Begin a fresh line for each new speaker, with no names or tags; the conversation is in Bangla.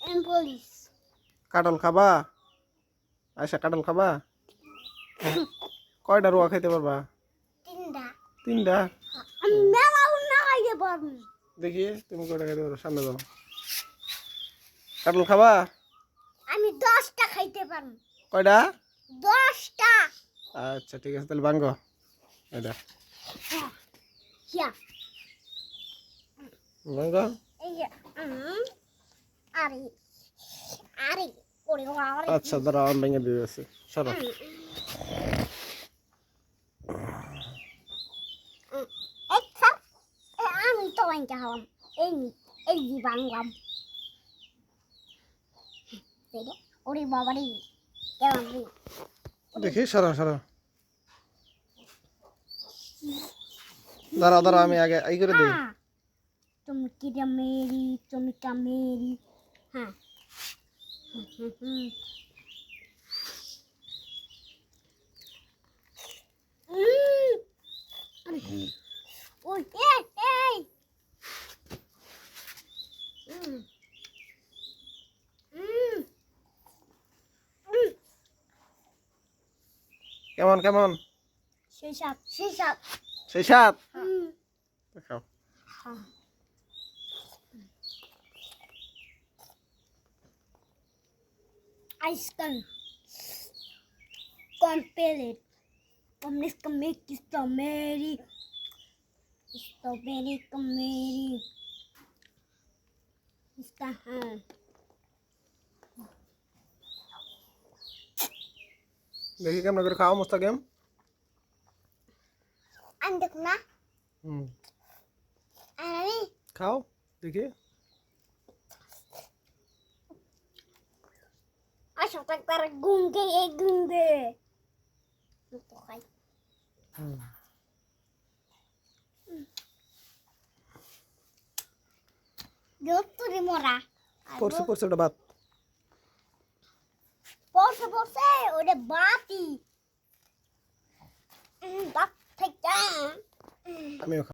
পুলিশ
কাঁঠাল খাবা? আচ্ছা কাঁঠাল খাবা? কয়টা রোয়া খাইতে পারবা?
তিনটা
তিনটা?
আমি মেলা না খাইতে পারবো
দেখি তুমি কয়টা খাইতে পারো, সামনে যাও। কাঁঠাল খাবা?
আমি 10টা খাইতে পারবো।
কয়টা?
10টা।
আচ্ছা ঠিক আছে, তাহলে ভাঙ্গো এটা।
ইয়া
ভাঙ্গো।
ইয়া আরে আরে ওরে আরে
আচ্ছা দাঁড়াও, আমি ভেঙে দিয়ে দিচ্ছি, সরো।
আচ্ছা আমি তো বাইকে হলাম এই এই যে বাংলাম ওরে বাবারে কেমন
দেখি সরো সরো। দাঁড়াও দাঁড়াও, আমি আগে এই করে দিই।
তুমি কিটা মেরি তুমি কা মেরি হ্যাঁ ওই এই এই
কেমন কেমন?
সেই সাত সেই সাত
সেই সাত? দেখাও।
Ice cream complete Omnis comic strawberry strawberry इसका हाँ
দেখি কেমন করে খাও মুস্তাকিম।
अंदर ना
হুম
अरे
খাও দেখি।
अच्छा तक तर गूंगे एक गूंगे तो खाई जो तुरी मोरा
পড়ছে পড়ছে ওটা বাদ।
पोसे ओरे बाती बात ठीक है
আমিও